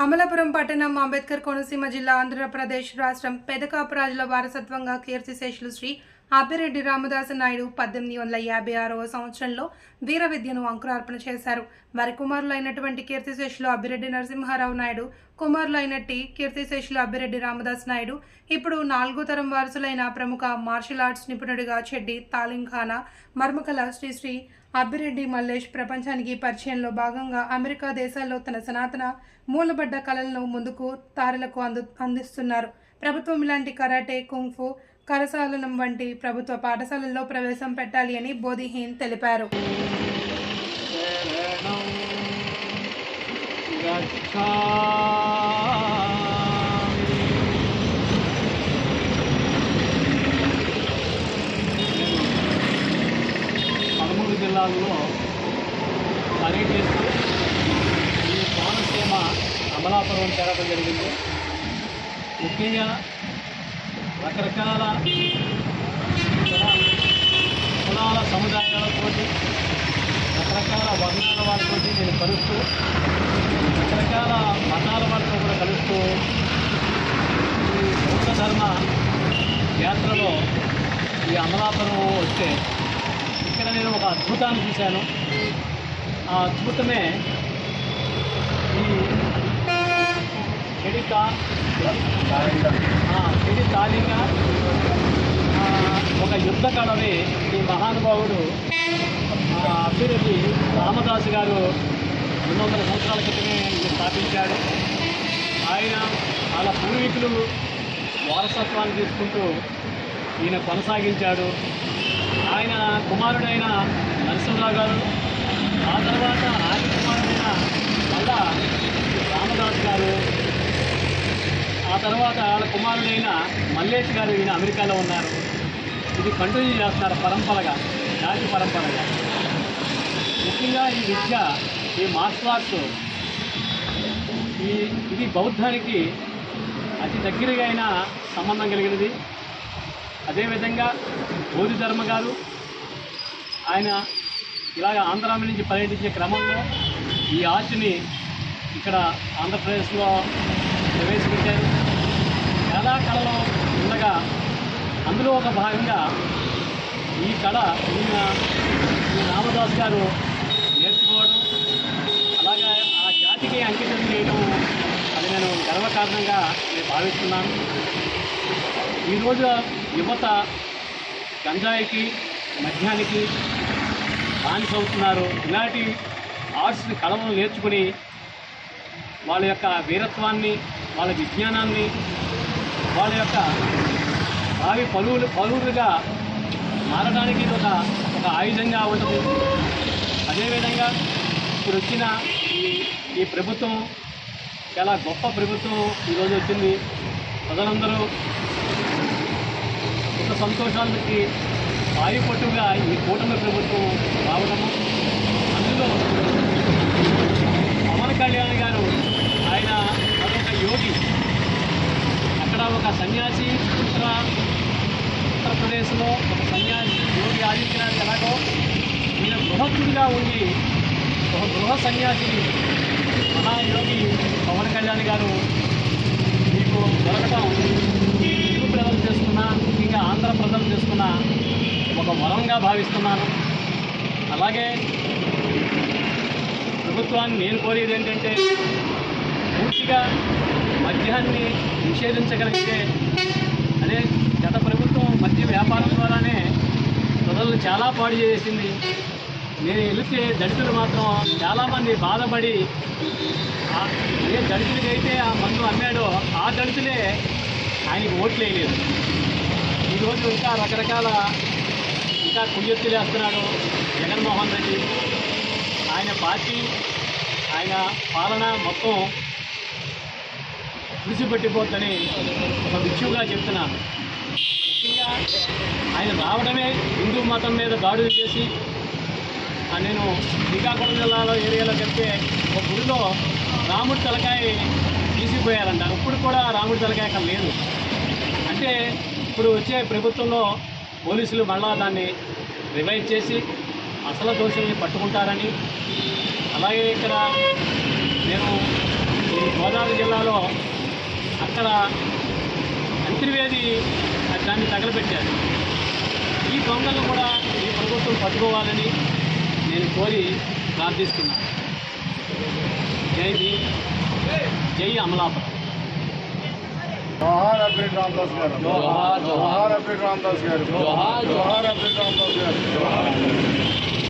అమలాపురం పట్టణం అంబేద్కర్ కోనసీమ జిల్లా ఆంధ్రప్రదేశ్ రాష్ట్రం పెదకాపురాజుల వారసత్వంగా కీర్తిశేషులు శ్రీ అబ్బిరెడ్డి రామదాసు నాయుడు 1856వ సంవత్సరంలో వీర విద్యను అంకురార్పణ చేశారు. వారి కుమారులైనటువంటి కీర్తిశేషులు అబ్బిరెడ్డి నరసింహారావు నాయుడు, కుమారులైనట్టి కీర్తిశేషులు అబ్బిరెడ్డి రామదాసు నాయుడు ఇప్పుడు 4వ తరం వారసులైన ప్రముఖ మార్షల్ ఆర్ట్స్ నిపుణుడిగా చెడ్డి తాలింఖానా మర్మకల శ్రీ అబ్బిరెడ్డి మల్లేష్ ప్రపంచానికి పరిచయంలో భాగంగా అమెరికా దేశాల్లో తన సనాతన మూలబడ్డ కళలను ముందుకు తారలకు అందిస్తున్నారు. ప్రభుత్వం ఇలాంటి కరాటే, కుంఫు, కరసాలనం వంటి ప్రభుత్వ పాఠశాలల్లో ప్రవేశం పెట్టాలి అని బోధిహీన్ తెలిపారు. జిల్లాల్లో పర్యటిస్తూ ఈ కోనసీమ అమలాపురం చేరడం జరిగింది. ముఖ్యంగా రకరకాల కులాల సముదాయాలతోటి, రకరకాల వర్ణాల వాళ్ళతోటి నేను కలుస్తూ, రకరకాల మతాల వాళ్ళతో కూడా కలుస్తూ ఈ బౌద్ధ ధర్మ యాత్రలో ఈ అమలాపురం వస్తే ఇక్కడ నేను ఒక అద్భుతాన్ని చూశాను. ఆ అద్భుతమే ఈ చెడి తాలింగా ఒక యుద్ధ కళని ఈ మహానుభావుడు అబ్బిరెడ్డి రామదాసు గారు 200 సంవత్సరాల క్రితమే స్థాపించాడు. ఆయన వాళ్ళ పూర్వీకులు వారసత్వాన్ని తీసుకుంటూ ఈయన కొనసాగించాడు. ఆయన కుమారుడైన నరసింహరావు గారు, ఆ తర్వాత ఆయన కుమారుడైన మళ్ళా రామదాస్ గారు, ఆ తర్వాత వాళ్ళ కుమారుడైన మల్లేష్ గారు ఈయన అమెరికాలో ఉన్నారు. ఇది కంటిన్యూ చేస్తున్నారు పరంపరగా, జాతి పరంపరగా. ముఖ్యంగా ఈ విద్య, ఈ మార్షల్ ఆర్ట్స్ ఇది బౌద్ధానికి అతి దగ్గరగా అయిన సంబంధం కలిగినది. అదేవిధంగా బోధి ధర్మ గారు ఆయన ఇలాగ ఆంధ్ర నుంచి పర్యటించే క్రమంలో ఈ ఆర్ట్ని ఇక్కడ ఆంధ్రప్రదేశ్లో ప్రవేశపెట్టారు. చాలా కళలో ఉండగా అందులో ఒక భాగంగా ఈ కళ ఈ రామదాస్ గారు నేర్చుకోవడం, అలాగే ఆ జాతికి అంకితం చేయడం, అది నేను గర్వకారణంగా నేను భావిస్తున్నాను. ఈరోజు యువత గంజాయికి, మద్యానికి బానిస అవుతున్నారు. ఇలాంటి ఆర్ట్స్ కళలను నేర్చుకుని వాళ్ళ యొక్క వీరత్వాన్ని, వాళ్ళ విజ్ఞానాన్ని, వాళ్ళ యొక్క భావి పౌరులుగా మారడానికి ఇది ఒక ఆయుధంగా ఉంటుంది. అదేవిధంగా ఇప్పుడు వచ్చిన ఈ ప్రభుత్వం చాలా గొప్ప ప్రభుత్వం ఈరోజు వచ్చింది. ప్రజలందరూ సుఖ సంతోషాలకి వాయుపట్టుగా ఈ కూటమి ప్రభుత్వం రావడము, అందులో పవన్ కళ్యాణ్ గారు ఆయన అదొక యోగి, అక్కడ ఒక సన్యాసి, ఉత్తరప్రదేశ్లో ఒక సన్యాసి యోగి ఆదిత్యనాథ్ ఎలాగో ఈయన గృహస్థుడిగా ఉండి ఒక గృహ సన్యాసి మహాయోగి పవన్ కళ్యాణ్ గారు మీకు దొరకటం తెలుగు ప్రజలు చేసుకున్న, ముఖ్యంగా ఆంధ్ర ప్రజలు చేసుకున్న ఒక వరంగా భావిస్తున్నాను. అలాగే ప్రభుత్వాన్ని నేను కోరేది ఏంటంటే పూర్తిగా మద్యాన్ని నిషేధించగలిగితే, అదే గత ప్రభుత్వం మద్య వ్యాపారం ద్వారానే ప్రజలను చాలా పాడు చేసింది. నేను వెళితే దళితులు మాత్రం చాలామంది బాధపడి, ఏ దళితుడికైతే ఆ మందు అమ్మాడో ఆ దళితులే ఆయనకి ఓట్లు వేయలేదు. ఈరోజు ఇంకా రకరకాల కుయ్యెత్తులు వేస్తున్నాడు జగన్మోహన్ రెడ్డి. ఆయన పార్టీ, ఆయన పాలన మొత్తం విడిచిపెట్టిపోద్దని ఒక విషయంగా చెప్తున్నాను. ముఖ్యంగా ఆయన రావడమే హిందూ మతం మీద దాడులు చేసి, నేను శ్రీకాకుళం జిల్లాలో ఏరియాలోకి వెళ్తే ఒక గుడిలో రాముడి తలకాయ తీసిపోయారంట. ఇప్పుడు కూడా రాముడి తలకాయ అక్కడ లేదు. అంటే ఇప్పుడు వచ్చే ప్రభుత్వంలో పోలీసులు మళ్ళా దాన్ని రివైవ్ చేసి అసలు దోషుల్ని పట్టుకుంటారని, అలాగే ఇక్కడ నేను ఈ గోదావరి అక్కడ అంతర్వేది దాన్ని తగలబెట్టారు. ఈ దొంగలను కూడా ఈ ప్రభుత్వం పట్టుకోవాలని నేను కోరి ప్రార్థిస్తున్నాను. జై భీమ్, జై అమలాపురం. జోహార్ అబ్బిరెడ్డి రామదాస్ గారు. జోహార్ అబ్బిరెడ్డి రామదాస్ గారు. జోహార్ అబ్బిరెడ్డి రామదాస్ గారు.